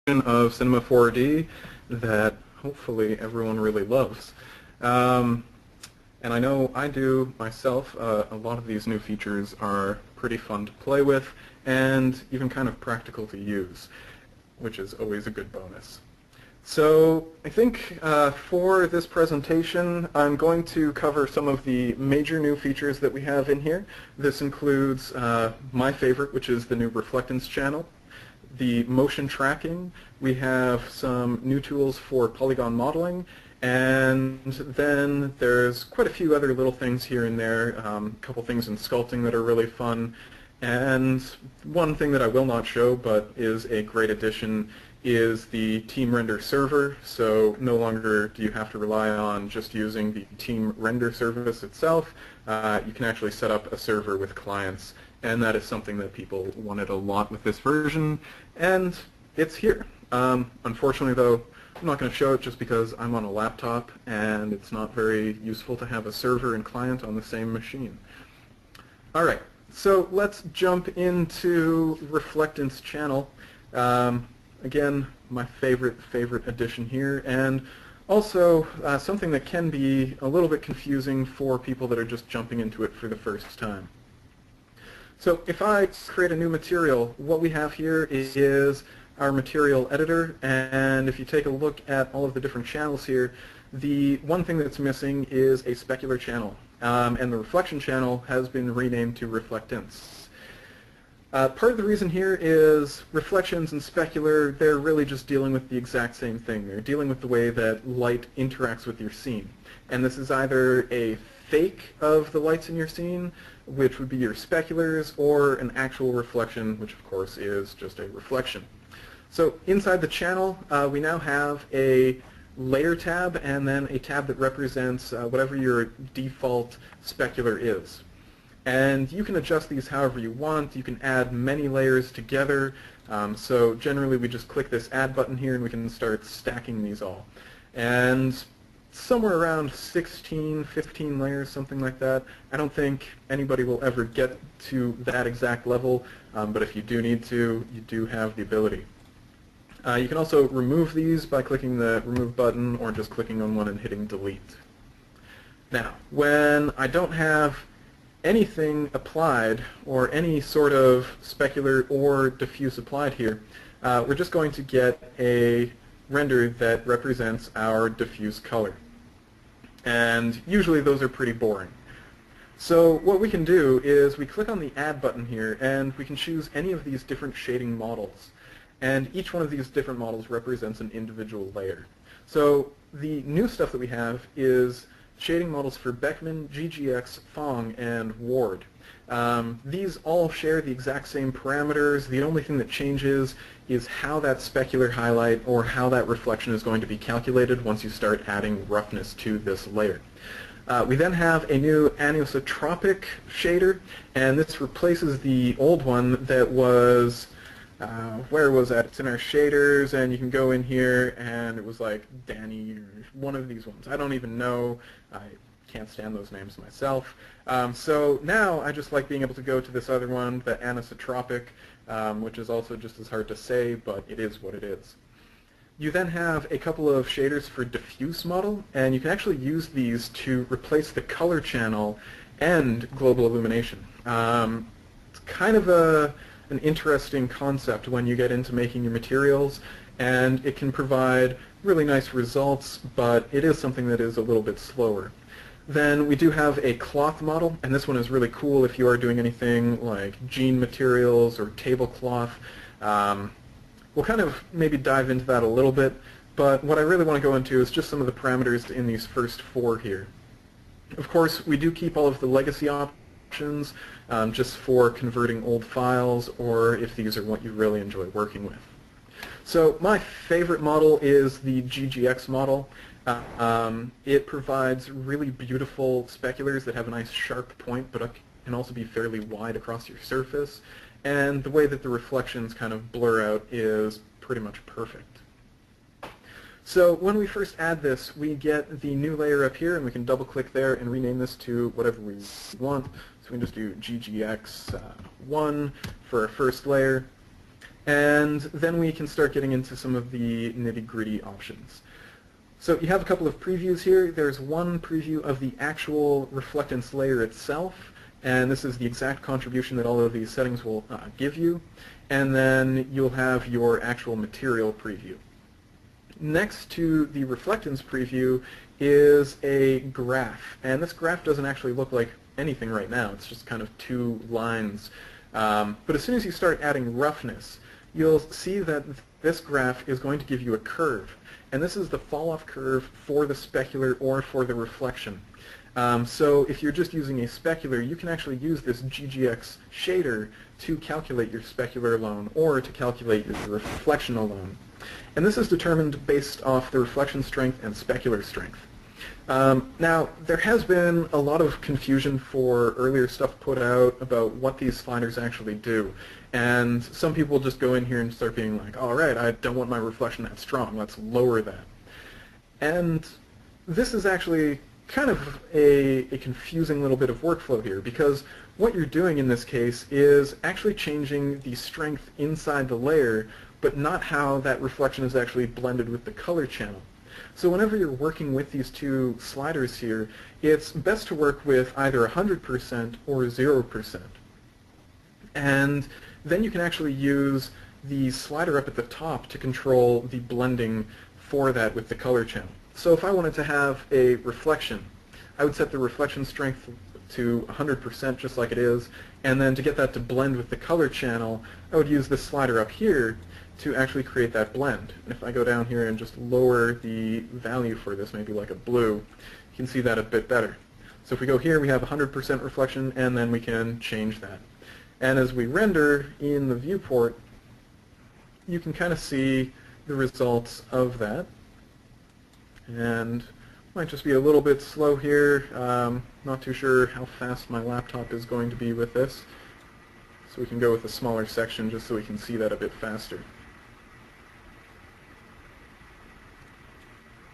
of Cinema 4D that hopefully everyone really loves. And I know I do myself. A lot of these new features are pretty fun to play with and even kind of practical to use, which is always a good bonus. So I think for this presentation I'm going to cover some of the major new features that we have in here. This includes my favorite, which is the new reflectance channel. The motion tracking, we have some new tools for polygon modeling, and then there's quite a few other little things here and there, a couple things in sculpting that are really fun, and one thing that I will not show but is a great addition is the team render server. So no longer do you have to rely on just using the team render service itself. You can actually set up a server with clients, and that is something that people wanted a lot with this version, and it's here. Unfortunately though, I'm not going to show it just because I'm on a laptop and it's not very useful to have a server and client on the same machine. Alright, so let's jump into reflectance channel. Again, my favorite addition here, and also something that can be a little bit confusing for people that are just jumping into it for the first time. So if I create a new material, what we have here is our material editor, and if you take a look at all of the different channels here, the one thing that's missing is a specular channel, and the reflection channel has been renamed to reflectance. Part of the reason here is reflections and specular, they're really just dealing with the exact same thing. They're dealing with the way that light interacts with your scene. And this is either a fake of the lights in your scene, which would be your speculars, or an actual reflection, which of course is just a reflection. So inside the channel, we now have a layer tab and then a tab that represents whatever your default specular is. And you can adjust these however you want. You can add many layers together. So generally we just click this add button here and we can start stacking these all. And somewhere around 16, 15 layers, something like that. I don't think anybody will ever get to that exact level, but if you do need to, you do have the ability. You can also remove these by clicking the remove button or just clicking on one and hitting delete. Now, when I don't have anything applied or any sort of specular or diffuse applied here, we're just going to get a render that represents our diffuse color. And usually those are pretty boring. So what we can do is we click on the add button here and we can choose any of these different shading models. And each one of these different models represents an individual layer. So the new stuff that we have is shading models for Beckman, GGX, Phong, and Ward. These all share the exact same parameters. The only thing that changes is how that specular highlight or how that reflection is going to be calculated once you start adding roughness to this layer. We then have a new anisotropic shader, and this replaces the old one that was where was that? It's in our shaders, and you can go in here, and it was like Danny or one of these ones. I don't even know. I can't stand those names myself. So now I just like being able to go to this other one, the anisotropic, which is also just as hard to say, but it is what it is. You then have a couple of shaders for diffuse model, and you can actually use these to replace the color channel and global illumination. It's kind of an interesting concept when you get into making your materials, and it can provide really nice results, but it is something that is a little bit slower. Then we do have a cloth model, and this one is really cool if you are doing anything like jean materials or tablecloth. We'll kind of maybe dive into that a little bit, but what I really want to go into is just some of the parameters in these first four here. Of course, we do keep all of the legacy options just for converting old files or if these are what you really enjoy working with. So my favorite model is the GGX model. It provides really beautiful speculars that have a nice sharp point but can also be fairly wide across your surface, and the way that the reflections kind of blur out is pretty much perfect. So when we first add this, we get the new layer up here, and we can double click there and rename this to whatever we want. So we can just do GGX1 for our first layer. And then we can start getting into some of the nitty-gritty options. So you have a couple of previews here. There's one preview of the actual reflectance layer itself, and this is the exact contribution that all of these settings will give you. And then you'll have your actual material preview. Next to the reflectance preview is a graph, and this graph doesn't actually look like anything right now. It's just kind of two lines. But as soon as you start adding roughness, you'll see that this graph is going to give you a curve. And this is the fall-off curve for the specular or for the reflection. So if you're just using a specular, you can actually use this GGX shader to calculate your specular alone or to calculate your reflection alone. And this is determined based off the reflection strength and specular strength. Now, there has been a lot of confusion for earlier stuff put out about what these sliders actually do. And some people just go in here and start being like, all right, I don't want my reflection that strong, let's lower that. And this is actually kind of a confusing little bit of workflow here, because what you're doing in this case is actually changing the strength inside the layer, but not how that reflection is actually blended with the color channel. So whenever you're working with these two sliders here, it's best to work with either 100% or 0%. And then you can actually use the slider up at the top to control the blending for that with the color channel. So if I wanted to have a reflection, I would set the reflection strength to 100% just like it is, and then to get that to blend with the color channel, I would use this slider up here to actually create that blend. And if I go down here and just lower the value for this, maybe like a blue, you can see that a bit better. So if we go here, we have 100% reflection, and then we can change that. And as we render in the viewport, you can kind of see the results of that. And might just be a little bit slow here. Not too sure how fast my laptop is going to be with this. So we can go with a smaller section just so we can see that a bit faster.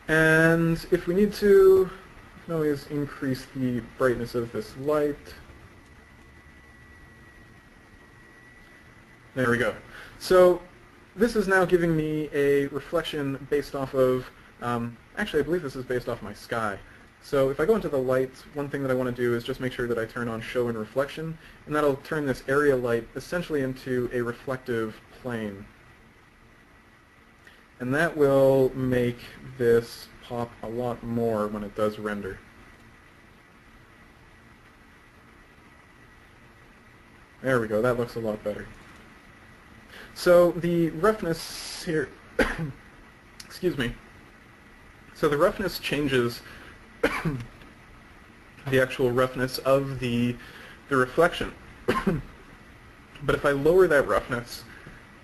And if we need to, we can always increase the brightness of this light. There we go. So this is now giving me a reflection based off of, actually I believe this is based off my sky. So if I go into the lights, one thing that I want to do is just make sure that I turn on show and reflection, and that'll turn this area light essentially into a reflective plane. And that will make this pop a lot more when it does render. There we go, that looks a lot better. So the roughness here, excuse me, so the roughness changes the actual roughness of the reflection. But if I lower that roughness,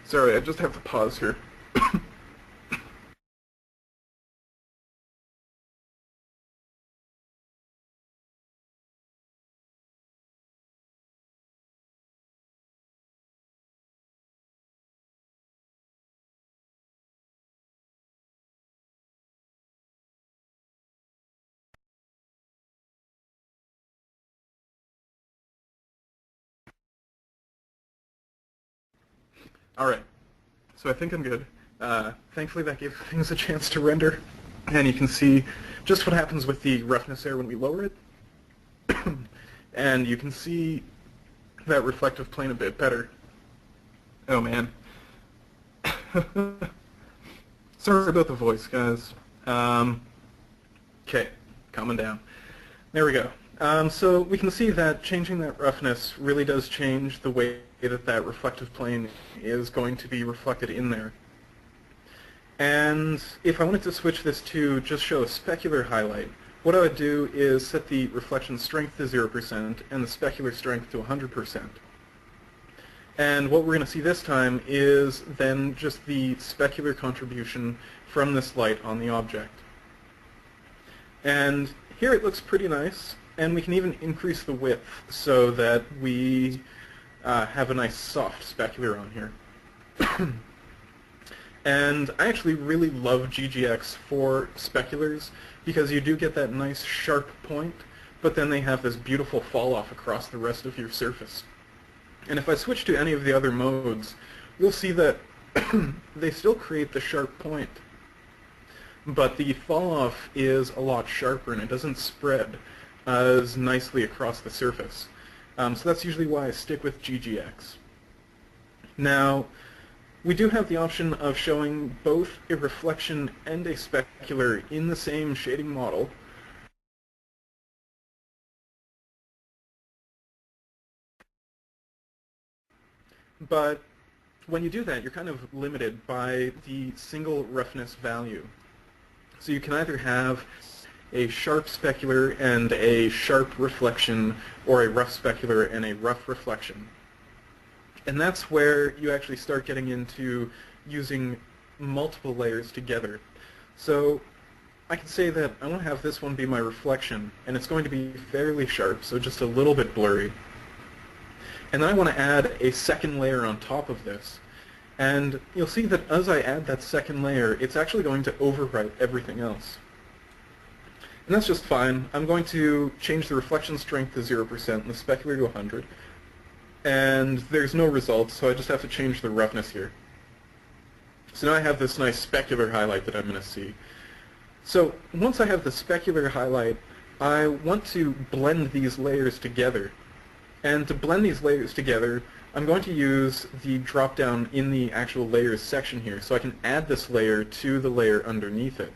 sorry, I just have to pause here. Alright, so I think I'm good. Thankfully that gave things a chance to render, and you can see just what happens with the roughness there when we lower it. And you can see that reflective plane a bit better. Oh man. Sorry about the voice, guys. Okay, calming down. There we go. So we can see that changing that roughness really does change the way that that reflective plane is going to be reflected in there. And if I wanted to switch this to just show a specular highlight, what I would do is set the reflection strength to 0% and the specular strength to 100%. And what we're going to see this time is then just the specular contribution from this light on the object. And here it looks pretty nice, and we can even increase the width so that we have a nice soft specular on here. And I actually really love GGX for speculars because you do get that nice sharp point, but then they have this beautiful fall off across the rest of your surface. And if I switch to any of the other modes, you'll see that they still create the sharp point, but the fall off is a lot sharper and it doesn't spread as nicely across the surface. So that's usually why I stick with GGX. Now, we do have the option of showing both a reflection and a specular in the same shading model. But when you do that, you're kind of limited by the single roughness value. So you can either have a sharp specular and a sharp reflection, or a rough specular and a rough reflection. And that's where you actually start getting into using multiple layers together. So I can say that I want to have this one be my reflection, and it's going to be fairly sharp, so just a little bit blurry. And then I want to add a second layer on top of this. And you'll see that as I add that second layer, it's actually going to overwrite everything else. And that's just fine. I'm going to change the reflection strength to 0% and the specular to 100. And there's no results, so I just have to change the roughness here. So now I have this nice specular highlight that I'm going to see. So once I have the specular highlight, I want to blend these layers together. And to blend these layers together, I'm going to use the drop-down in the actual layers section here, so I can add this layer to the layer underneath it.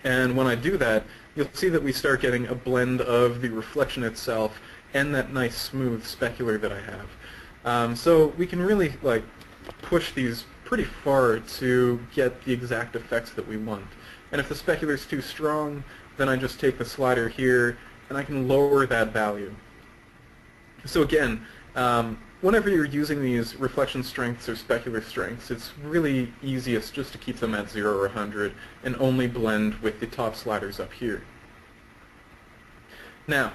And when I do that, you'll see that we start getting a blend of the reflection itself and that nice smooth specular that I have. So we can really push these pretty far to get the exact effects that we want. And if the specular is too strong, then I just take the slider here and I can lower that value. So again, whenever you're using these reflection strengths or specular strengths, it's really easiest just to keep them at 0 or 100 and only blend with the top sliders up here. Now,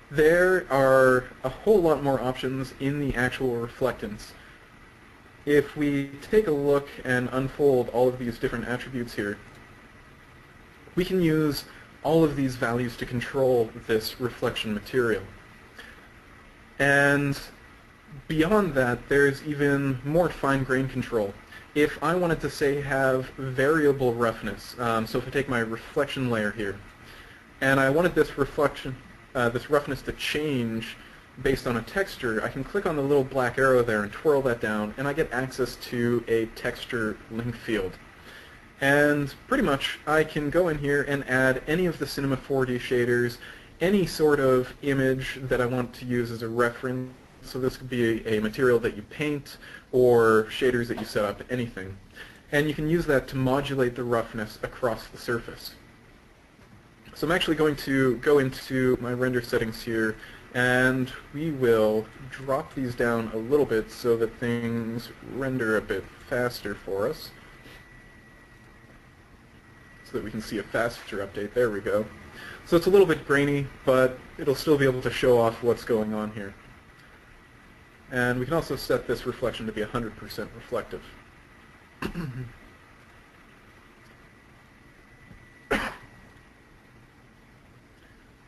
there are a whole lot more options in the actual reflectance. If we take a look and unfold all of these different attributes here, we can use all of these values to control this reflection material. And beyond that, there's even more fine-grained control. If I wanted to, say, have variable roughness, so if I take my reflection layer here, and I wanted this reflection, this roughness to change based on a texture, I can click on the little black arrow there and twirl that down, and I get access to a texture link field. And pretty much I can go in here and add any of the Cinema 4D shaders, any sort of image that I want to use as a reference. So this could be a material that you paint or shaders that you set up, anything. And you can use that to modulate the roughness across the surface. So I'm actually going to go into my render settings here, and we will drop these down a little bit so that things render a bit faster for us, so that we can see a faster update. There we go. So it's a little bit grainy, but it'll still be able to show off what's going on here. And we can also set this reflection to be 100% reflective.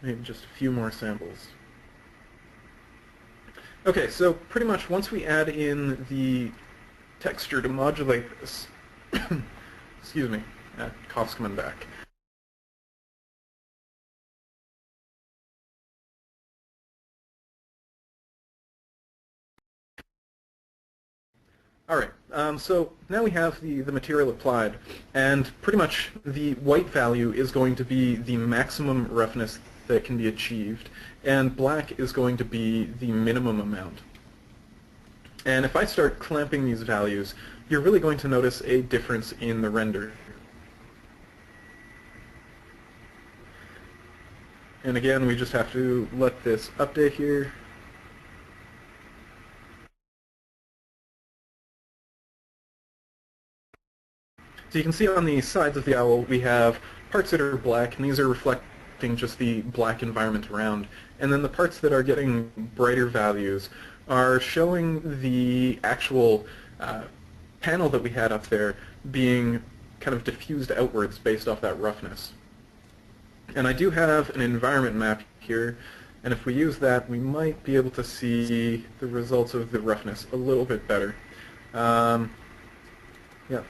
Maybe just a few more samples. Okay, so pretty much once we add in the texture to modulate this, excuse me, cough's coming back. Alright, so now we have the material applied, and pretty much the white value is going to be the maximum roughness that can be achieved, and black is going to be the minimum amount. And if I start clamping these values, you're really going to notice a difference in the render. And again, we just have to let this update here. So you can see on the sides of the owl we have parts that are black, and these are reflecting just the black environment around. And then the parts that are getting brighter values are showing the actual panel that we had up there being kind of diffused outwards based off that roughness. And I do have an environment map here, and if we use that, we might be able to see the results of the roughness a little bit better. Yeah,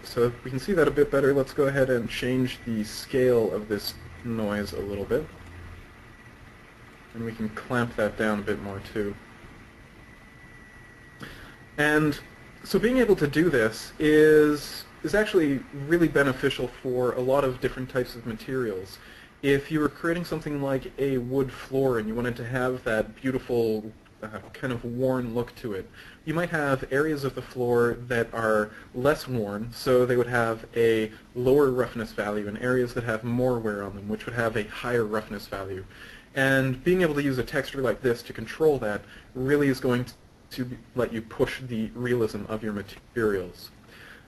so we can see that a bit better. Let's go ahead and change the scale of this noise a little bit. And we can clamp that down a bit more too. And so being able to do this is actually really beneficial for a lot of different types of materials. If you were creating something like a wood floor and you wanted to have that beautiful kind of worn look to it, you might have areas of the floor that are less worn, so they would have a lower roughness value, and areas that have more wear on them, which would have a higher roughness value. And being able to use a texture like this to control that really is going to let you push the realism of your materials.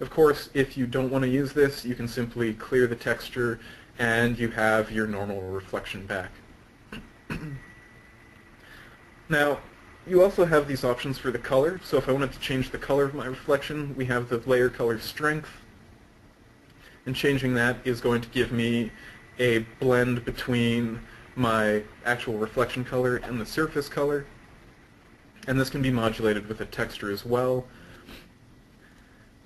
Of course, if you don't want to use this, you can simply clear the texture and you have your normal reflection back. Now, you also have these options for the color. So if I wanted to change the color of my reflection, we have the layer color strength. And changing that is going to give me a blend between my actual reflection color and the surface color. And this can be modulated with a texture as well.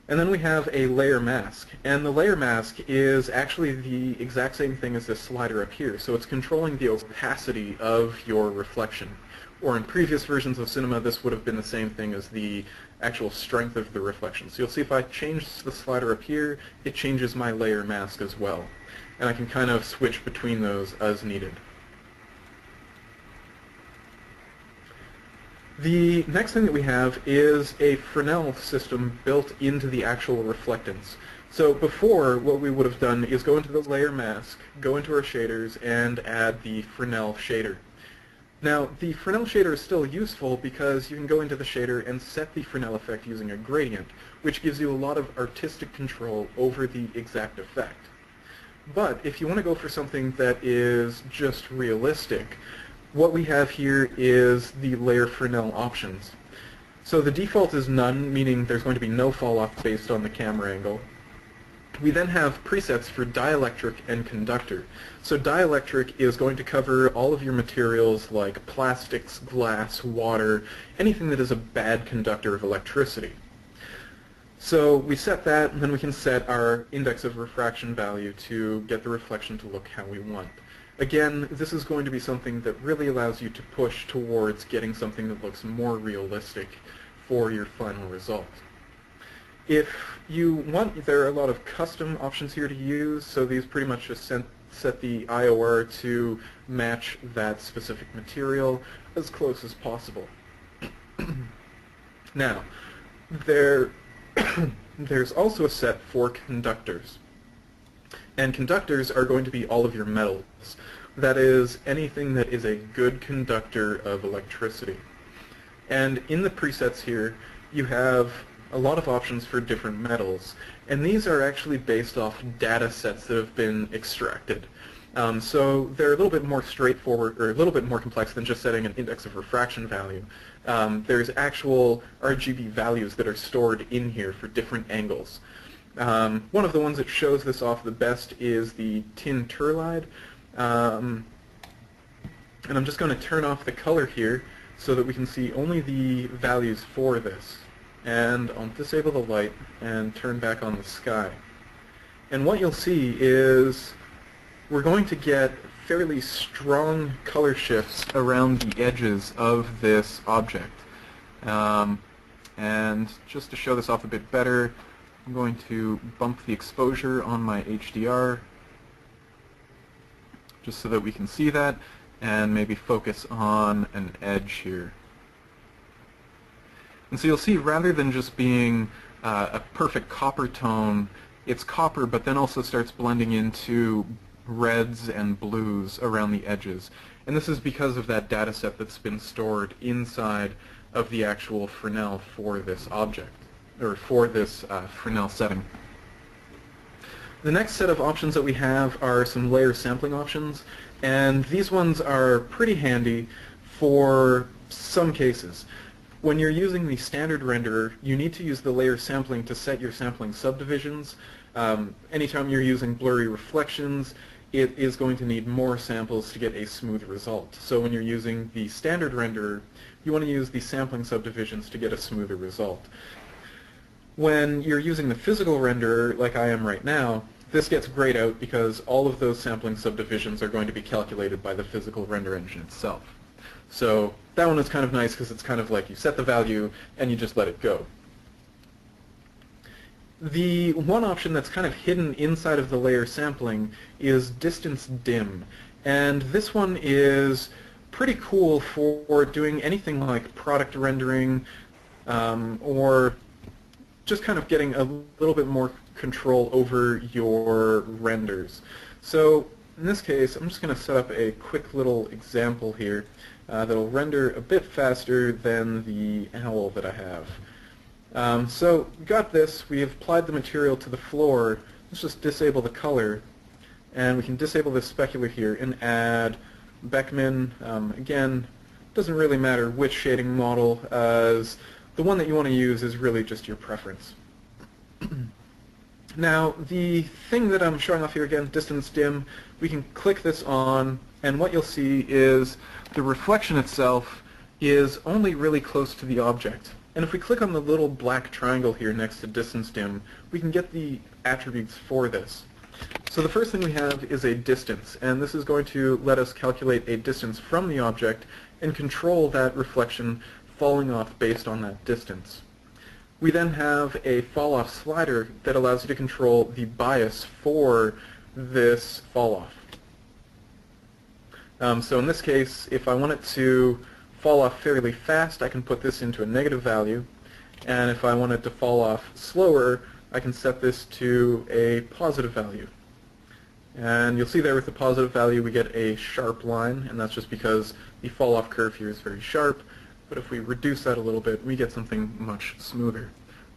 And then we have a layer mask. And the layer mask is actually the exact same thing as this slider up here. So it's controlling the opacity of your reflection. Or in previous versions of cinema, this would have been the same thing as the actual strength of the reflection. So you'll see if I change the slider up here, it changes my layer mask as well. And I can kind of switch between those as needed. The next thing that we have is a Fresnel system built into the actual reflectance. So before, what we would have done is go into the layer mask, go into our shaders, and add the Fresnel shader. Now, the Fresnel shader is still useful because you can go into the shader and set the Fresnel effect using a gradient, which gives you a lot of artistic control over the exact effect. But if you want to go for something that is just realistic, what we have here is the layer Fresnel options. So the default is none, meaning there's going to be no fall off based on the camera angle. We then have presets for dielectric and conductor. So dielectric is going to cover all of your materials like plastics, glass, water, anything that is a bad conductor of electricity. So we set that, and then we can set our index of refraction value to get the reflection to look how we want. Again, this is going to be something that really allows you to push towards getting something that looks more realistic for your final result. If you want, there are a lot of custom options here to use, so these pretty much just set the IOR to match that specific material as close as possible. Now, there's also a set for conductors. And conductors are going to be all of your metals. That is, anything that is a good conductor of electricity. And in the presets here, you have a lot of options for different metals, and these are actually based off data sets that have been extracted. So they're a little bit more straightforward, or a little bit more complex than just setting an index of refraction value. There's actual RGB values that are stored in here for different angles. One of the ones that shows this off the best is the tin turlide. And I'm just going to turn off the color here so that we can see only the values for this. And I'll disable the light and turn back on the sky. And what you'll see is we're going to get fairly strong color shifts around the edges of this object. And just to show this off a bit better, I'm going to bump the exposure on my HDR just so that we can see that, and maybe focus on an edge here. And so you'll see, rather than just being a perfect copper tone, it's copper but then also starts blending into reds and blues around the edges. And this is because of that data set that's been stored inside of the actual Fresnel for this object, or for this Fresnel setting. The next set of options that we have are some layer sampling options, and these ones are pretty handy for some cases. When you're using the standard renderer, you need to use the layer sampling to set your sampling subdivisions. Anytime you're using blurry reflections, it is going to need more samples to get a smooth result. So when you're using the standard renderer, you want to use the sampling subdivisions to get a smoother result. When you're using the physical renderer, like I am right now, this gets grayed out because all of those sampling subdivisions are going to be calculated by the physical render engine itself. So that one is kind of nice because it's kind of like you set the value and you just let it go. The one option that's kind of hidden inside of the layer sampling is distance dim. And this one is pretty cool for doing anything like product rendering or just kind of getting a little bit more control over your renders. So in this case, I'm just going to set up a quick little example here that'll render a bit faster than the owl that I have. So we got this, we have applied the material to the floor. Let's just disable the color, and we can disable this specular here and add Beckman. Again, doesn't really matter which shading model, as the one that you want to use is really just your preference. Now, the thing that I'm showing off here again, distance dim, we can click this on, and what you'll see is the reflection itself is only really close to the object. And if we click on the little black triangle here next to distance dim, we can get the attributes for this. So the first thing we have is a distance, and this is going to let us calculate a distance from the object and control that reflection falling off based on that distance. We then have a fall-off slider that allows you to control the bias for this fall-off. So in this case, if I want it to fall off fairly fast, I can put this into a negative value, and if I want it to fall off slower, I can set this to a positive value. And you'll see there with the positive value we get a sharp line, and that's just because the fall-off curve here is very sharp. But if we reduce that a little bit, we get something much smoother.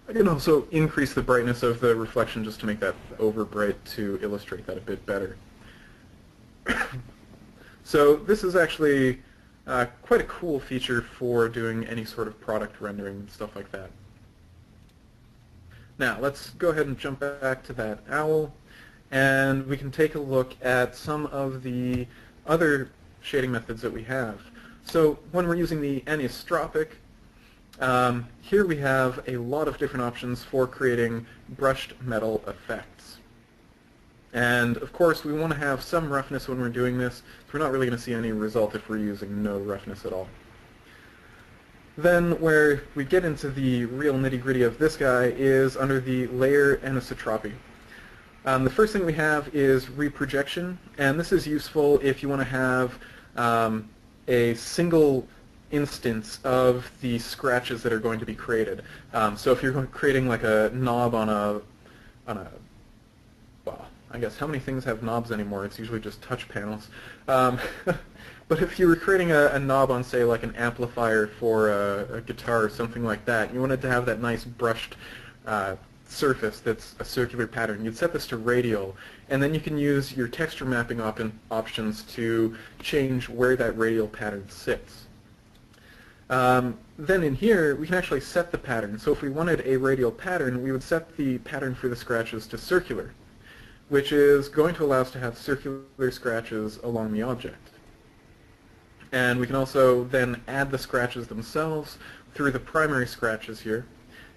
I can also increase the brightness of the reflection just to make that over bright to illustrate that a bit better. So this is actually quite a cool feature for doing any sort of product rendering and stuff like that. Now let's go ahead and jump back to that owl, and we can take a look at some of the other shading methods that we have. So when we're using the anisotropic, here we have a lot of different options for creating brushed metal effects. And of course we want to have some roughness when we're doing this, so we're not really going to see any result if we're using no roughness at all. Then where we get into the real nitty-gritty of this guy is under the layer anisotropy. The first thing we have is reprojection, and this is useful if you want to have a single instance of the scratches that are going to be created. So if you're creating like a knob on a well, I guess how many things have knobs anymore? It's usually just touch panels. But if you were creating a knob on, say, like an amplifier for a guitar or something like that, you wanted to have that nice brushed surface that's a circular pattern. You'd set this to radial, and then you can use your texture mapping options to change where that radial pattern sits. Then in here, we can actually set the pattern. So if we wanted a radial pattern, we would set the pattern for the scratches to circular, which is going to allow us to have circular scratches along the object. And we can also then add the scratches themselves through the primary scratches here,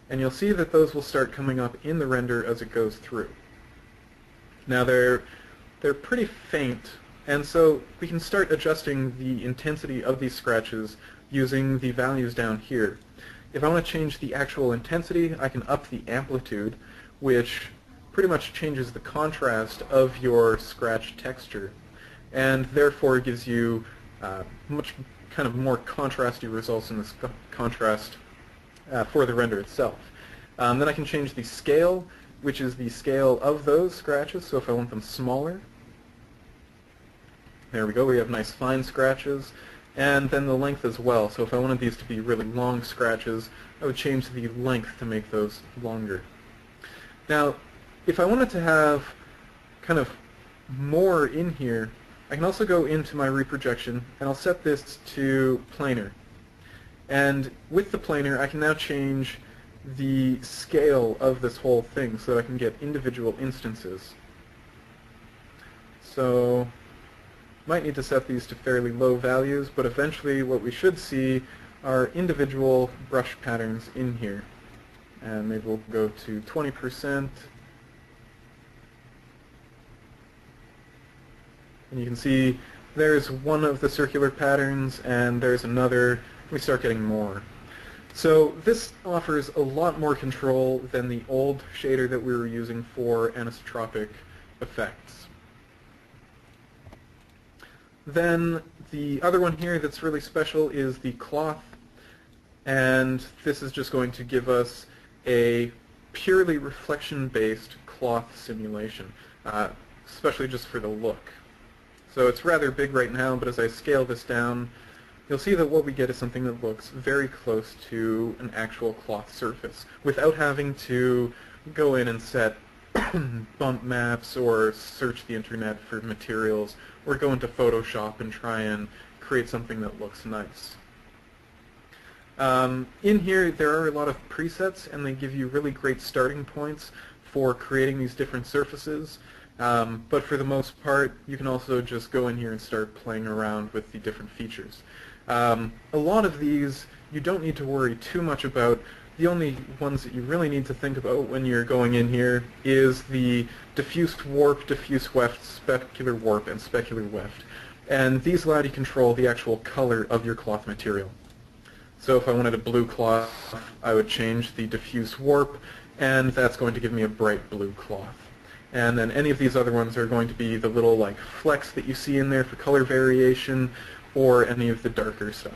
and you'll see that those will start coming up in the render as it goes through. Now they're pretty faint, and so we can start adjusting the intensity of these scratches using the values down here. If I want to change the actual intensity, I can up the amplitude, which pretty much changes the contrast of your scratch texture, and therefore gives you much kind of more contrasty results in this contrast for the render itself. Then I can change the scale, which is the scale of those scratches, so if I want them smaller, there we go, we have nice fine scratches, and then the length as well. So if I wanted these to be really long scratches, I would change the length to make those longer. Now, if I wanted to have kind of more in here, I can also go into my reprojection, and I'll set this to planar. And with the planar, I can now change the scale of this whole thing so that I can get individual instances. So might need to set these to fairly low values, but eventually what we should see are individual brush patterns in here. and maybe we'll go to 20%. And you can see there's one of the circular patterns, and there's another. We start getting more. So this offers a lot more control than the old shader that we were using for anisotropic effects. Then the other one here that's really special is the cloth, and this is just going to give us a purely reflection-based cloth simulation, especially just for the look. So it's rather big right now, but as I scale this down, you'll see that what we get is something that looks very close to an actual cloth surface, without having to go in and set bump maps or search the internet for materials, or go into Photoshop and try and create something that looks nice. In here, there are a lot of presets, and they give you really great starting points for creating these different surfaces. But for the most part, you can also just go in here and start playing around with the different features. A lot of these you don't need to worry too much about. The only ones that you really need to think about when you're going in here is the diffuse warp, diffuse weft, specular warp, and specular weft. And these allow you to control the actual color of your cloth material. So if I wanted a blue cloth, I would change the diffuse warp, and that's going to give me a bright blue cloth. And then any of these other ones are going to be the little like flecks that you see in there for color variation, or any of the darker stuff.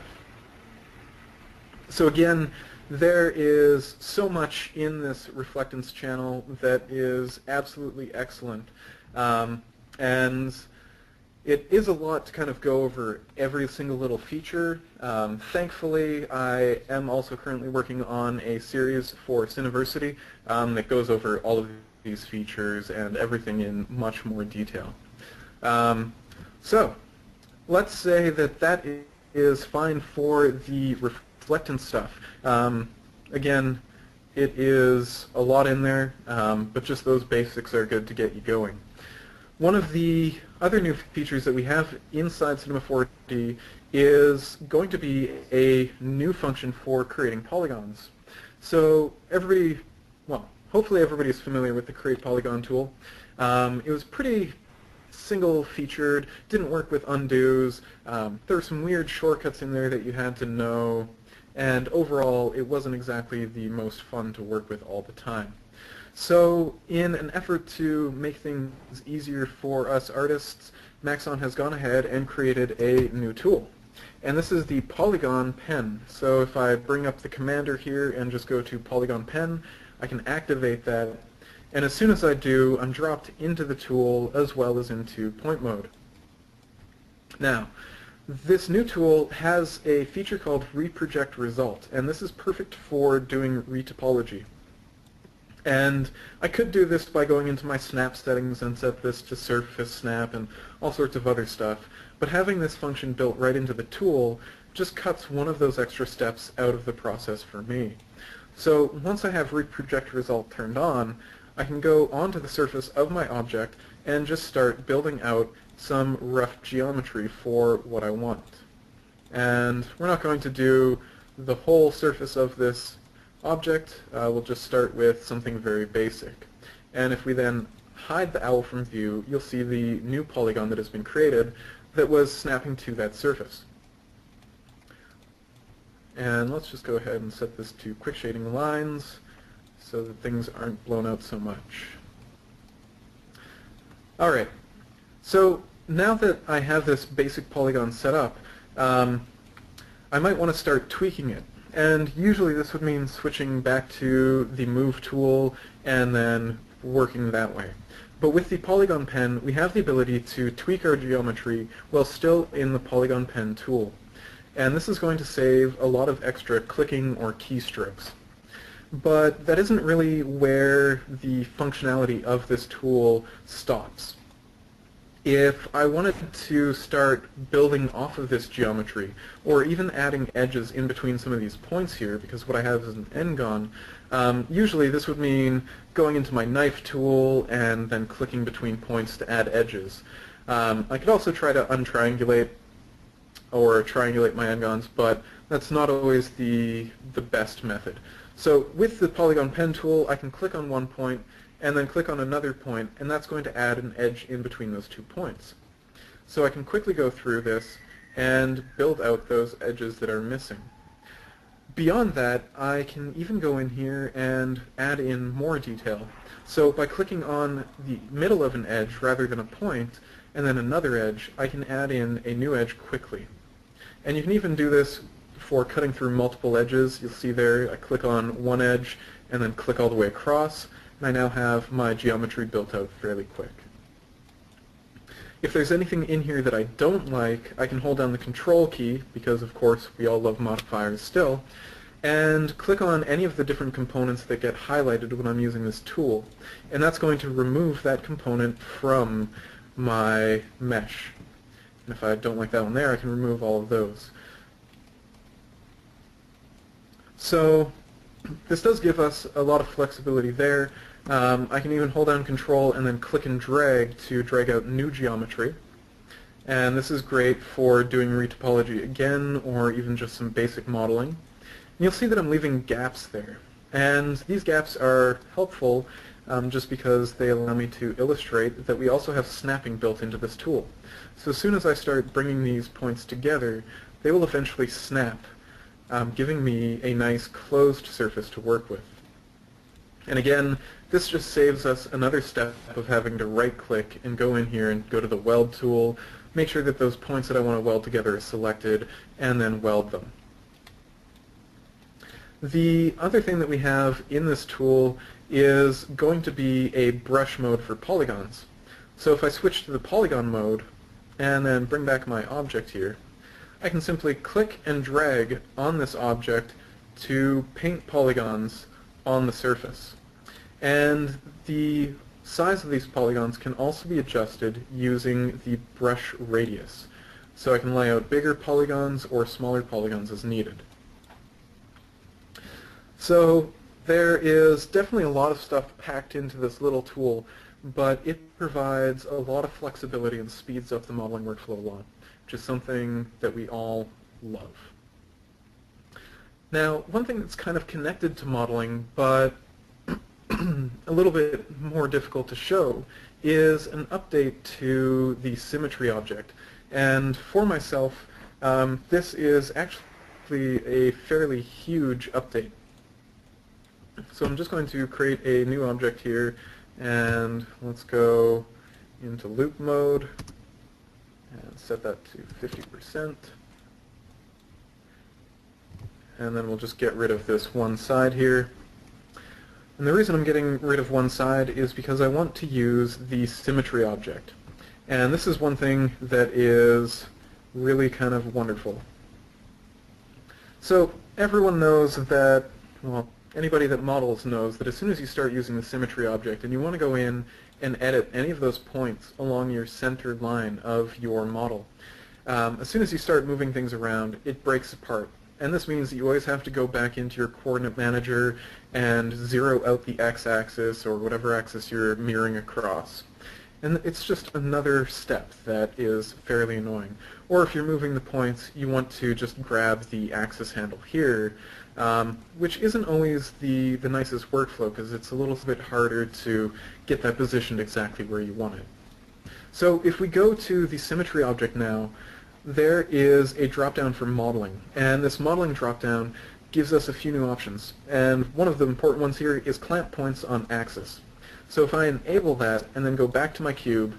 So again, there is so much in this reflectance channel that is absolutely excellent. And it is a lot to kind of go over every single little feature. Thankfully, I am also currently working on a series for Cineversity that goes over all of these features and everything in much more detail. So let's say that that is fine for the reflectance stuff. Again, it is a lot in there, but just those basics are good to get you going. One of the other new features that we have inside Cinema 4D is going to be a new function for creating polygons. So everybody, well, hopefully everybody is familiar with the Create Polygon tool. It was pretty single-featured, didn't work with undos. There were some weird shortcuts in there that you had to know, and overall it wasn't exactly the most fun to work with all the time. So in an effort to make things easier for us artists, Maxon has gone ahead and created a new tool. And this is the Polygon Pen. So if I bring up the commander here and just go to Polygon Pen, I can activate that. And as soon as I do, I'm dropped into the tool as well as into point mode. Now, this new tool has a feature called Reproject Result, and this is perfect for doing retopology. And I could do this by going into my snap settings and set this to surface snap and all sorts of other stuff, but having this function built right into the tool just cuts one of those extra steps out of the process for me. So once I have Reproject Result turned on, I can go onto the surface of my object and just start building out some rough geometry for what I want. And we're not going to do the whole surface of this object. We'll just start with something very basic. And if we then hide the owl from view, you'll see the new polygon that has been created that was snapping to that surface. And let's just go ahead and set this to quick shading lines so that things aren't blown out so much. Alright, so now that I have this basic polygon set up, I might want to start tweaking it. And usually this would mean switching back to the Move tool and then working that way. But with the Polygon Pen, we have the ability to tweak our geometry while still in the Polygon Pen tool. And this is going to save a lot of extra clicking or keystrokes. But that isn't really where the functionality of this tool stops. If I wanted to start building off of this geometry, or even adding edges in between some of these points here, because what I have is an n-gon, usually this would mean going into my knife tool and then clicking between points to add edges. I could also try to untriangulate or triangulate my n-gons, but that's not always the best method. So with the polygon pen tool, I can click on one point and then click on another point, and that's going to add an edge in between those 2 points. So I can quickly go through this and build out those edges that are missing. Beyond that, I can even go in here and add in more detail. So by clicking on the middle of an edge rather than a point, and then another edge, I can add in a new edge quickly. And you can even do this for cutting through multiple edges. You'll see there, I click on one edge and then click all the way across, and I now have my geometry built out fairly quick. If there's anything in here that I don't like, I can hold down the Control key, because of course we all love modifiers still, and click on any of the different components that get highlighted when I'm using this tool. And that's going to remove that component from my mesh. And if I don't like that one there, I can remove all of those. So this does give us a lot of flexibility there. I can even hold down Control and then click and drag to drag out new geometry. And this is great for doing retopology again, or even just some basic modeling. And you'll see that I'm leaving gaps there. And these gaps are helpful just because they allow me to illustrate that we also have snapping built into this tool. So as soon as I start bringing these points together, they will eventually snap, giving me a nice closed surface to work with. And again, this just saves us another step of having to right-click and go in here and go to the Weld tool, make sure that those points that I want to weld together are selected, and then weld them. The other thing that we have in this tool is going to be a brush mode for polygons. So if I switch to the polygon mode and then bring back my object here, I can simply click and drag on this object to paint polygons on the surface. And the size of these polygons can also be adjusted using the brush radius. So I can lay out bigger polygons or smaller polygons as needed. So there is definitely a lot of stuff packed into this little tool, but it provides a lot of flexibility and speeds up the modeling workflow a lot, which is something that we all love. Now, one thing that's kind of connected to modeling, but a little bit more difficult to show, is an update to the symmetry object. And for myself, this is actually a fairly huge update. So I'm just going to create a new object here, and let's go into loop mode and set that to 50%. And then we'll just get rid of this one side here. And the reason I'm getting rid of one side is because I want to use the symmetry object. And this is one thing that is really kind of wonderful. So everyone knows that, well, anybody that models knows that as soon as you start using the symmetry object and you want to go in and edit any of those points along your center line of your model, as soon as you start moving things around, it breaks apart. And this means that you always have to go back into your coordinate manager and zero out the x-axis or whatever axis you're mirroring across. And it's just another step that is fairly annoying. Or if you're moving the points, you want to just grab the axis handle here, which isn't always the nicest workflow because it's a little bit harder to get that positioned exactly where you want it. So if we go to the symmetry object now, there is a drop-down for modeling, and this modeling drop-down gives us a few new options. And one of the important ones here is clamp points on axis. So if I enable that and then go back to my cube,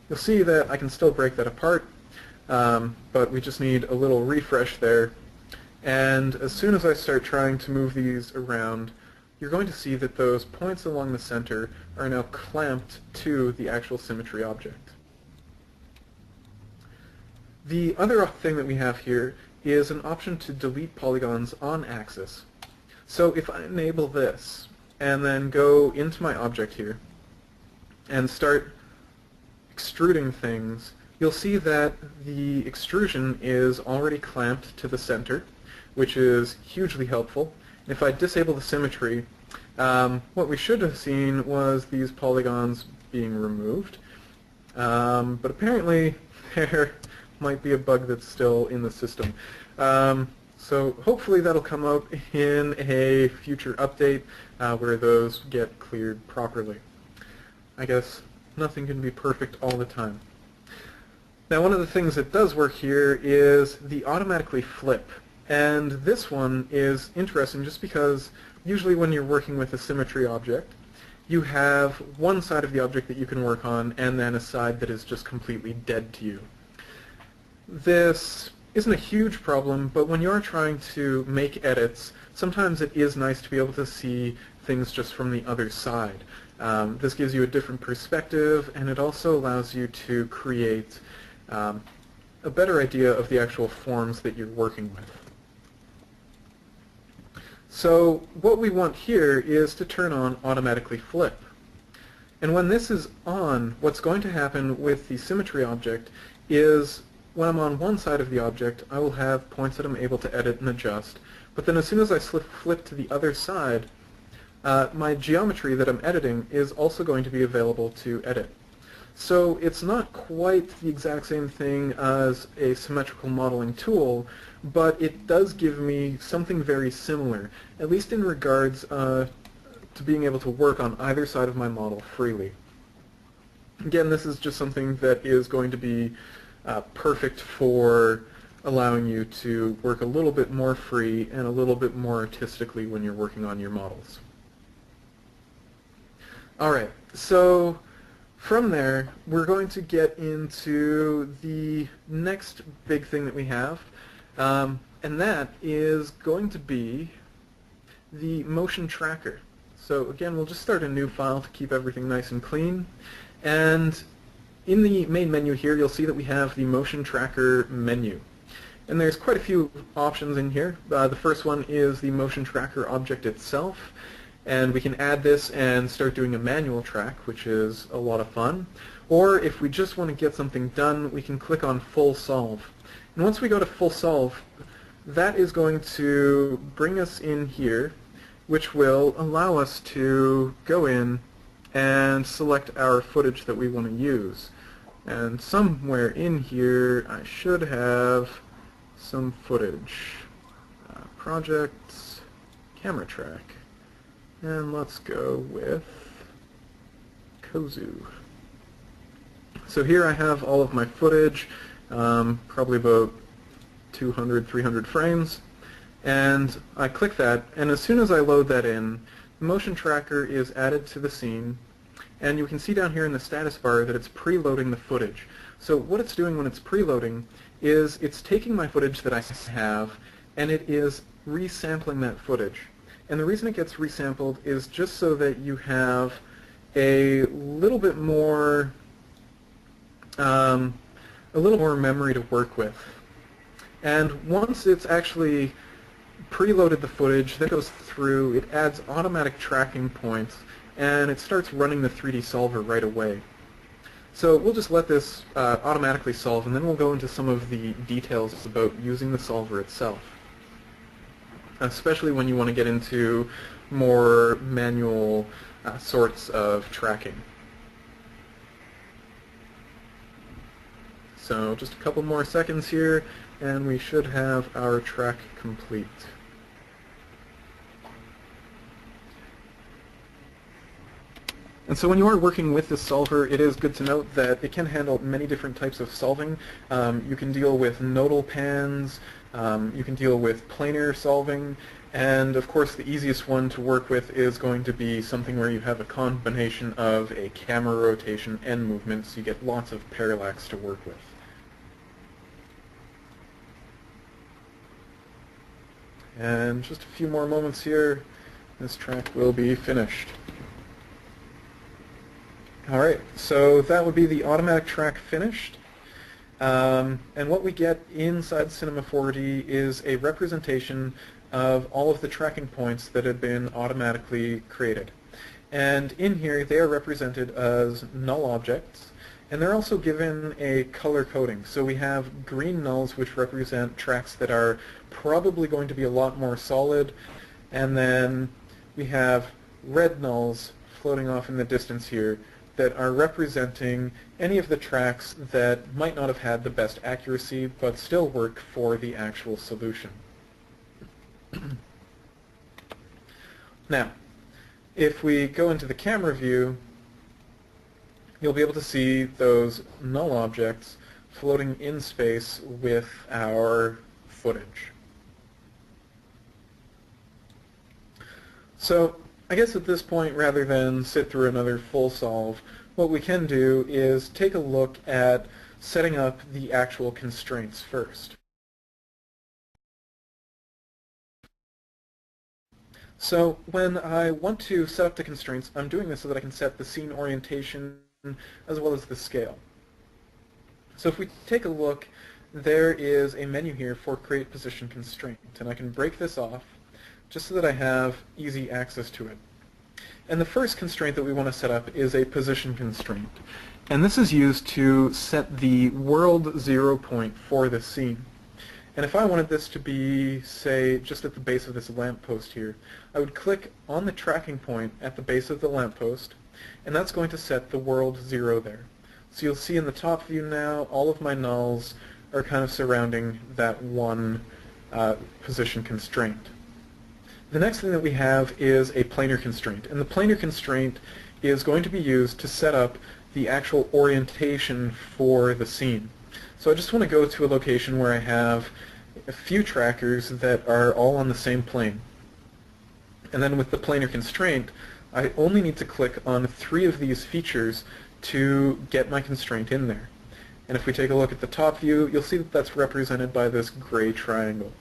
you'll see that I can still break that apart, but we just need a little refresh there. And as soon as I start trying to move these around, you're going to see that those points along the center are now clamped to the actual symmetry object. The other thing that we have here is an option to delete polygons on axis. So if I enable this and then go into my object here and start extruding things, you'll see that the extrusion is already clamped to the center, which is hugely helpful. If I disable the symmetry, what we should have seen was these polygons being removed, but apparently might be a bug that's still in the system. So hopefully that'll come up in a future update where those get cleared properly. I guess nothing can be perfect all the time. Now, one of the things that does work here is the automatically flip. And this one is interesting just because usually when you're working with a symmetry object, you have one side of the object that you can work on and then a side that is just completely dead to you. This isn't a huge problem, but when you're trying to make edits, sometimes it is nice to be able to see things just from the other side. This gives you a different perspective, and it also allows you to create a better idea of the actual forms that you're working with. So what we want here is to turn on automatically flip. And when this is on, what's going to happen with the symmetry object is when I'm on one side of the object, I will have points that I'm able to edit and adjust. But then as soon as I flip to the other side, my geometry that I'm editing is also going to be available to edit. So it's not quite the exact same thing as a symmetrical modeling tool, but it does give me something very similar, at least in regards to being able to work on either side of my model freely. Again, this is just something that is going to be perfect for allowing you to work a little bit more free and a little bit more artistically when you're working on your models. Alright, so from there, we're going to get into the next big thing that we have, and that is going to be the motion tracker. So again, we'll just start a new file to keep everything nice and clean. And in the main menu here, you'll see that we have the motion tracker menu. And there's quite a few options in here. The first one is the motion tracker object itself. And we can add this and start doing a manual track, which is a lot of fun. Or if we just want to get something done, we can click on full solve. And once we go to full solve, that is going to bring us in here, which will allow us to go in and select our footage that we want to use. And somewhere in here, I should have some footage. Projects, camera track. And let's go with Kozu. So here I have all of my footage, probably about 200, 300 frames. And I click that, and as soon as I load that in, the motion tracker is added to the scene. And you can see down here in the status bar that it's preloading the footage. So what it's doing when it's preloading is it's taking my footage that I have and it is resampling that footage. And the reason it gets resampled is just so that you have a little bit more memory to work with. And once it's actually preloaded the footage, that goes through, it adds automatic tracking points, and it starts running the 3D solver right away. So we'll just let this automatically solve, and then we'll go into some of the details about using the solver itself, especially when you want to get into more manual sorts of tracking. So just a couple more seconds here, and we should have our track complete. And so when you are working with this solver, it is good to note that it can handle many different types of solving. You can deal with nodal pans, you can deal with planar solving, and of course the easiest one to work with is going to be something where you have a combination of a camera rotation and movement, so you get lots of parallax to work with. And just a few more moments here, this track will be finished. Alright, so that would be the automatic track finished. And what we get inside Cinema 4D is a representation of all of the tracking points that have been automatically created. And in here they are represented as null objects, and they're also given a color coding. So we have green nulls, which represent tracks that are probably going to be a lot more solid, and then we have red nulls floating off in the distance here, that are representing any of the tracks that might not have had the best accuracy but still work for the actual solution. Now, if we go into the camera view, you'll be able to see those null objects floating in space with our footage. So I guess at this point, rather than sit through another full solve, what we can do is take a look at setting up the actual constraints first. So when I want to set up the constraints, I'm doing this so that I can set the scene orientation as well as the scale. So if we take a look, there is a menu here for Create Position Constraint, and I can break this off just so that I have easy access to it. And the first constraint that we want to set up is a position constraint. And this is used to set the world 0 point for the scene. And if I wanted this to be, say, just at the base of this lamppost here, I would click on the tracking point at the base of the lamppost, and that's going to set the world 0 there. So you'll see in the top view now, all of my nulls are kind of surrounding that one position constraint. The next thing that we have is a planar constraint, and the planar constraint is going to be used to set up the actual orientation for the scene. So I just want to go to a location where I have a few trackers that are all on the same plane. And then with the planar constraint, I only need to click on 3 of these features to get my constraint in there. And if we take a look at the top view, you'll see that that's represented by this gray triangle.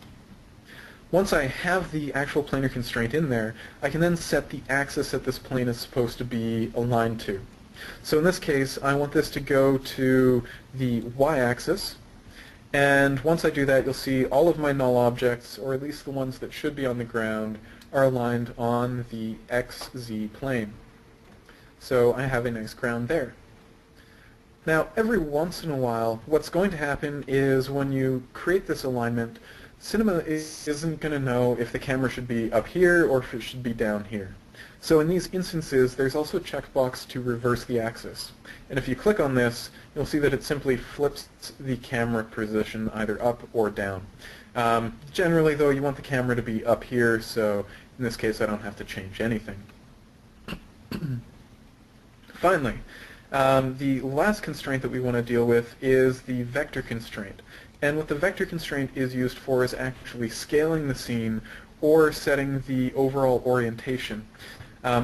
Once I have the actual planar constraint in there, I can then set the axis that this plane is supposed to be aligned to. So in this case, I want this to go to the y-axis, and once I do that, you'll see all of my null objects, or at least the ones that should be on the ground, are aligned on the xz plane. So I have a nice ground there. Now, every once in a while, what's going to happen is when you create this alignment, Cinema isn't going to know if the camera should be up here or if it should be down here. So in these instances, there's also a checkbox to reverse the axis. And if you click on this, you'll see that it simply flips the camera position either up or down. Generally, though, you want the camera to be up here, so in this case, I don't have to change anything. Finally, the last constraint that we want to deal with is the vector constraint. And what the vector constraint is used for is actually scaling the scene or setting the overall orientation.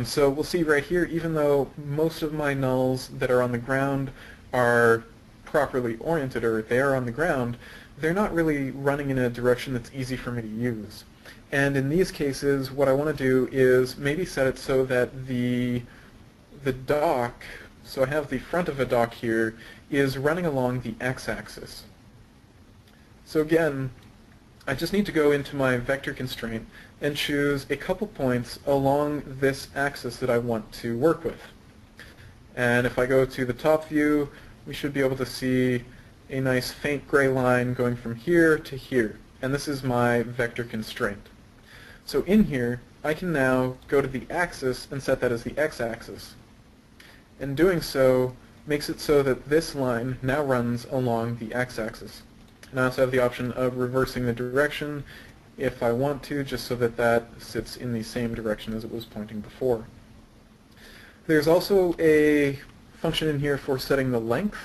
So we'll see right here, even though most of my nulls that are on the ground are properly oriented, or they are on the ground, they're not really running in a direction that's easy for me to use. And in these cases, what I want to do is maybe set it so that the dock, so I have the front of a dock here, is running along the x-axis. So again, I just need to go into my vector constraint and choose a couple points along this axis that I want to work with. And if I go to the top view, we should be able to see a nice faint gray line going from here to here. And this is my vector constraint. So in here, I can now go to the axis and set that as the x-axis. And doing so makes it so that this line now runs along the x-axis. And I also have the option of reversing the direction if I want to, just so that that sits in the same direction as it was pointing before. There's also a function in here for setting the length.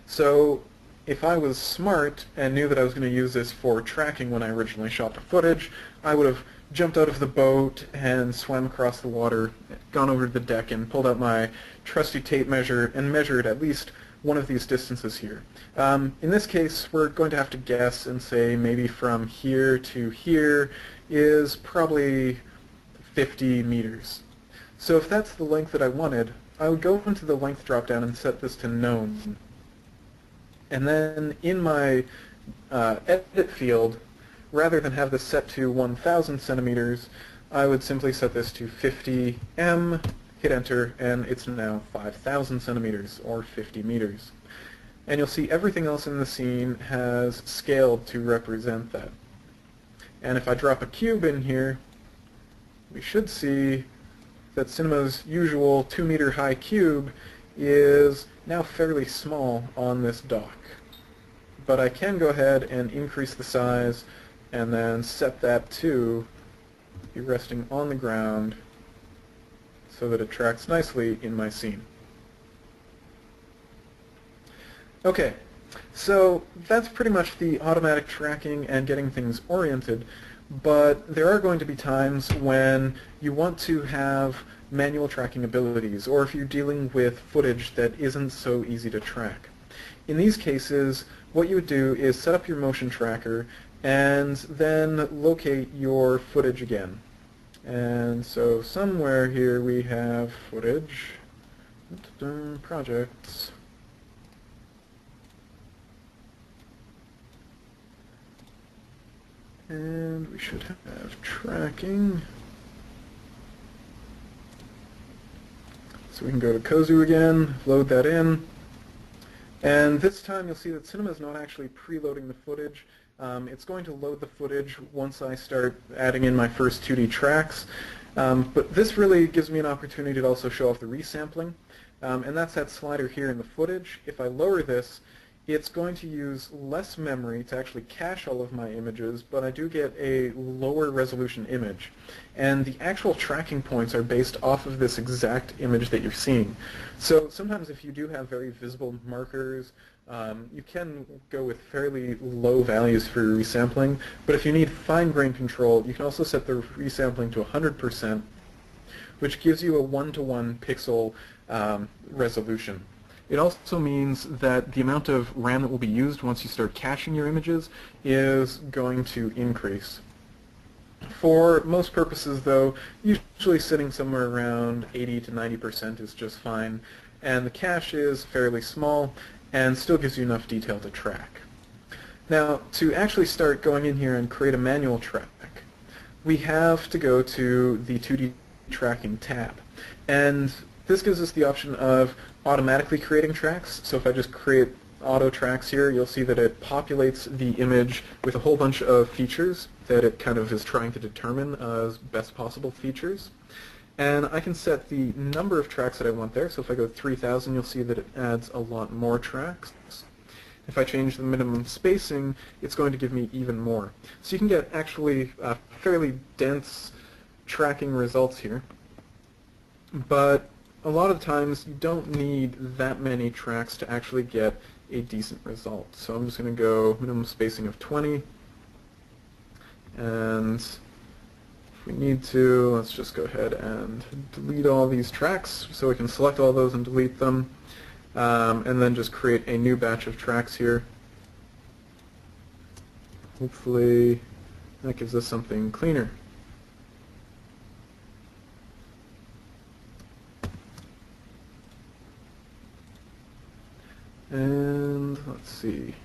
So if I was smart and knew that I was going to use this for tracking when I originally shot the footage, I would have jumped out of the boat and swam across the water, gone over to the deck and pulled out my trusty tape measure and measured at least one of these distances here. In this case, we're going to have to guess and say maybe from here to here is probably 50 meters. So if that's the length that I wanted, I would go into the length drop-down and set this to known. And then in my edit field, rather than have this set to 1,000 centimeters, I would simply set this to 50 m, hit enter, and it's now 5,000 centimeters, or 50 meters. And you'll see everything else in the scene has scaled to represent that. And if I drop a cube in here, we should see that Cinema's usual 2-meter high cube is now fairly small on this dock. But I can go ahead and increase the size and then set that to be resting on the ground so that it tracks nicely in my scene. Okay, so that's pretty much the automatic tracking and getting things oriented, but there are going to be times when you want to have manual tracking abilities, or if you're dealing with footage that isn't so easy to track. In these cases, what you would do is set up your motion tracker and then locate your footage again. And so somewhere here we have footage, projects, and we should have tracking. So we can go to Kozu again, load that in, and this time you'll see that Cinema is not actually preloading the footage. It's going to load the footage once I start adding in my first 2D tracks, but this really gives me an opportunity to also show off the resampling, and that's that slider here in the footage. If I lower this, it's going to use less memory to actually cache all of my images, but I do get a lower resolution image. And the actual tracking points are based off of this exact image that you're seeing. So sometimes if you do have very visible markers, you can go with fairly low values for your resampling, but if you need fine-grained control, you can also set the resampling to 100%, which gives you a 1-to-1 pixel resolution. It also means that the amount of RAM that will be used once you start caching your images is going to increase. For most purposes, though, usually sitting somewhere around 80 to 90% is just fine, and the cache is fairly small and still gives you enough detail to track. Now, to actually start going in here and create a manual track, we have to go to the 2D tracking tab. And this gives us the option of automatically creating tracks. So if I just create auto tracks here, you'll see that it populates the image with a whole bunch of features that it kind of is trying to determine as best possible features. And I can set the number of tracks that I want there. So if I go 3,000, you'll see that it adds a lot more tracks. If I change the minimum spacing, it's going to give me even more. So you can get actually fairly dense tracking results here. But a lot of times you don't need that many tracks to actually get a decent result. So I'm just going to go minimum spacing of 20, and if we need to, let's just go ahead and delete all these tracks so we can select all those and delete them, and then just create a new batch of tracks here. Hopefully that gives us something cleaner. And let's see,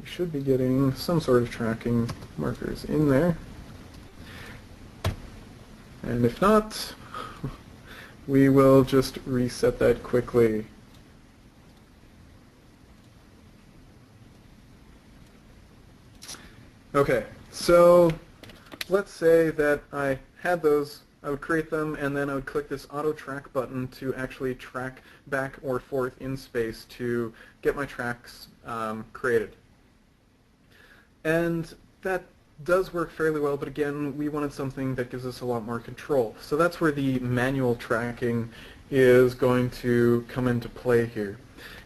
we should be getting some sort of tracking markers in there. And if not, we will just reset that quickly. Okay, so let's say that I had those. I would create them, and then I would click this auto track button to actually track back or forth in space to get my tracks created. And that does work fairly well, but again, we wanted something that gives us a lot more control. So that's where the manual tracking is going to come into play here.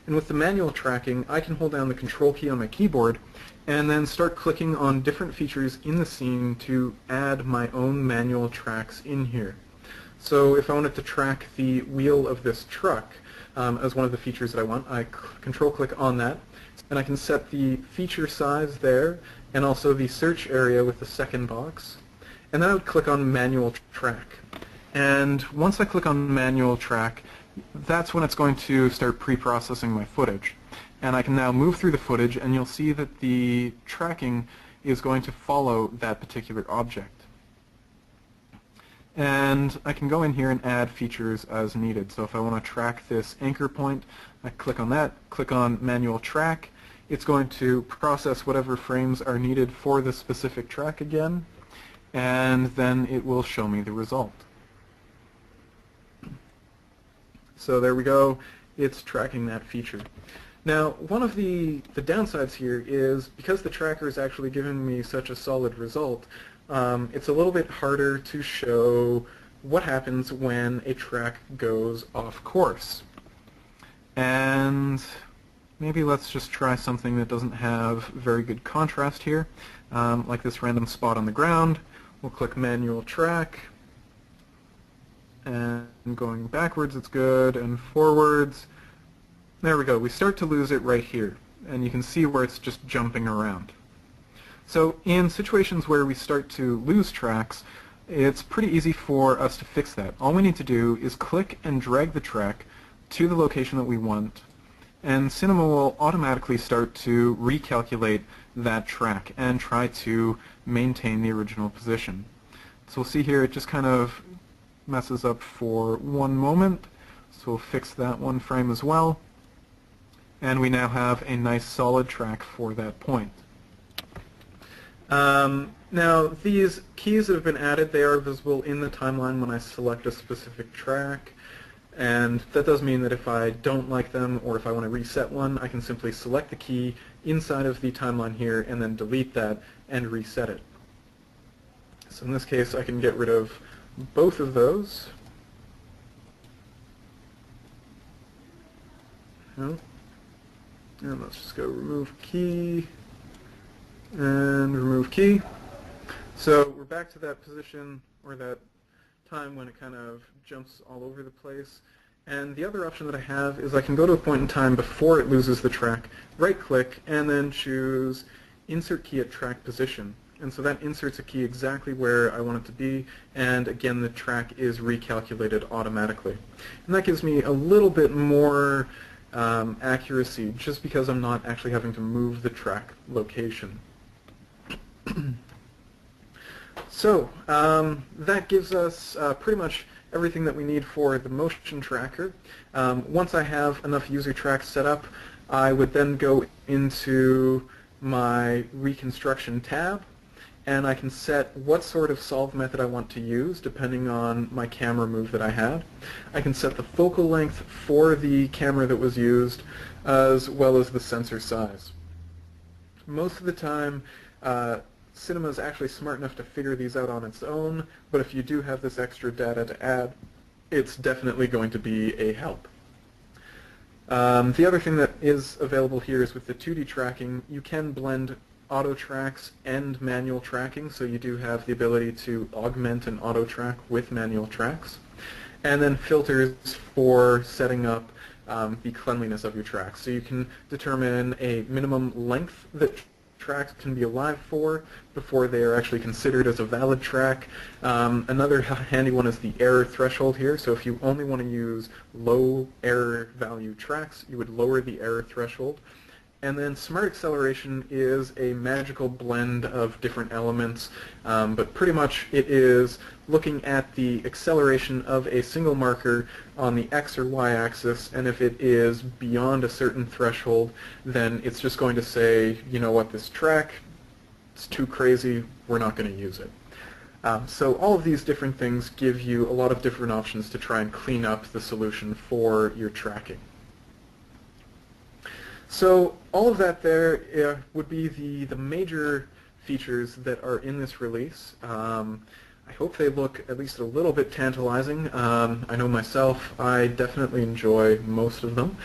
And with the manual tracking, I can hold down the control key on my keyboard and then start clicking on different features in the scene to add my own manual tracks in here. So if I wanted to track the wheel of this truck as one of the features that I want, I control click on that, and I can set the feature size there and also the search area with the second box, and then I would click on manual track. And once I click on manual track, that's when it's going to start pre-processing my footage. And I can now move through the footage, and you'll see that the tracking is going to follow that particular object. And I can go in here and add features as needed. So if I want to track this anchor point, I click on that, click on manual track. It's going to process whatever frames are needed for the specific track again, and then it will show me the result. So there we go. it's tracking that feature. Now, one of the downsides here is because the tracker is actually giving me such a solid result, it's a little bit harder to show what happens when a track goes off course. And maybe let's just try something that doesn't have very good contrast here, like this random spot on the ground. We'll click Manual Track, and going backwards it's good, and forwards. There we go. We start to lose it right here, and you can see where it's just jumping around. So in situations where we start to lose tracks, it's pretty easy for us to fix that. All we need to do is click and drag the track to the location that we want, and Cinema will automatically start to recalculate that track and try to maintain the original position. So we'll see here it just kind of messes up for one moment, so we'll fix that one frame as well, and we now have a nice solid track for that point. Now these keys that have been added, they are visible in the timeline when I select a specific track, and that does mean that if I don't like them or if I want to reset one, I can simply select the key inside of the timeline here and then delete that and reset it. So in this case I can get rid of both of those. And let's just go remove key and remove key. So we're back to that position, or that time when it kind of jumps all over the place. And the other option that I have is I can go to a point in time before it loses the track, right-click, and then choose Insert Key at Track Position. And so that inserts a key exactly where I want it to be, and again the track is recalculated automatically. And that gives me a little bit more accuracy, just because I'm not actually having to move the track location. So that gives us pretty much everything that we need for the motion tracker. Once I have enough user tracks set up, I would then go into my reconstruction tab, and I can set what sort of solve method I want to use depending on my camera move that I had. I can set the focal length for the camera that was used, as well as the sensor size. Most of the time, Cinema is actually smart enough to figure these out on its own, but if you do have this extra data to add, it's definitely going to be a help. The other thing that is available here is with the 2D tracking, you can blend auto tracks and manual tracking, so you do have the ability to augment an auto track with manual tracks. And then filters for setting up the cleanliness of your tracks. So you can determine a minimum length that tracks can be alive for before they are actually considered as a valid track. Another handy one is the error threshold here. So if you only want to use low error value tracks, you would lower the error threshold. And then Smart Acceleration is a magical blend of different elements, but pretty much it is looking at the acceleration of a single marker on the X or Y axis, and if it is beyond a certain threshold, then it's just going to say, you know what, this track, it's too crazy, we're not going to use it. So all of these different things give you a lot of different options to try and clean up the solution for your tracking. So all of that there would be the major features that are in this release. I hope they look at least a little bit tantalizing. I know myself, I definitely enjoy most of them.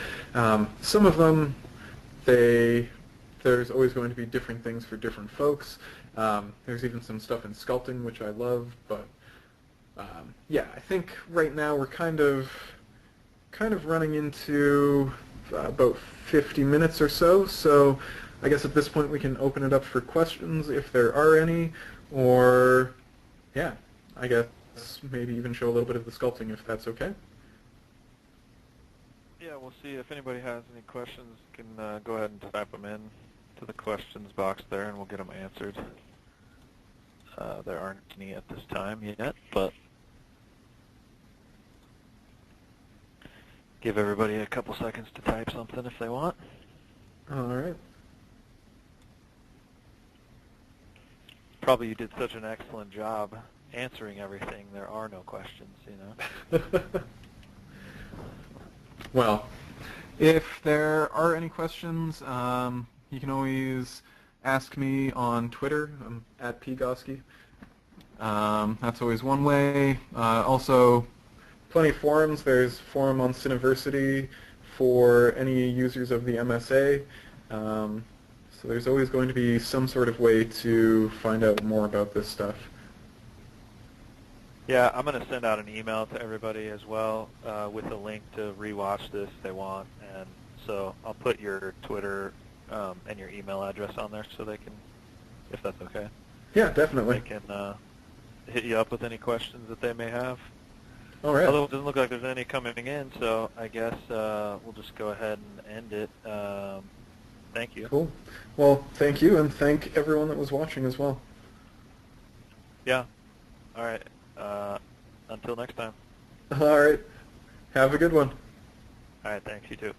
Some of them, there's always going to be different things for different folks. There's even some stuff in sculpting which I love, but yeah, I think right now we're kind of running into about 50 minutes or so, so I guess at this point we can open it up for questions if there are any, or yeah, I guess maybe even show a little bit of the sculpting if that's okay. Yeah, we'll see if anybody has any questions. You can go ahead and type them in to the questions box there and we'll get them answered. There aren't any at this time yet, but give everybody a couple seconds to type something if they want. All right. Probably you did such an excellent job answering everything, there are no questions, you know. Well, If there are any questions, you can always ask me on Twitter. I'm at pgoski. That's always one way. Also, plenty of forums. There's forum on Cineversity for any users of the MSA. So there's always going to be some sort of way to find out more about this stuff. Yeah, I'm going to send out an email to everybody as well with a link to rewatch this if they want. And so I'll put your Twitter and your email address on there so they can, if that's okay. Yeah, definitely. They can hit you up with any questions that they may have. All right. Although it doesn't look like there's any coming in, so I guess we'll just go ahead and end it. Thank you. Cool. Well, thank you, and thank everyone that was watching as well. Yeah. All right. Until next time. All right. Have a good one. All right. Thanks. You too.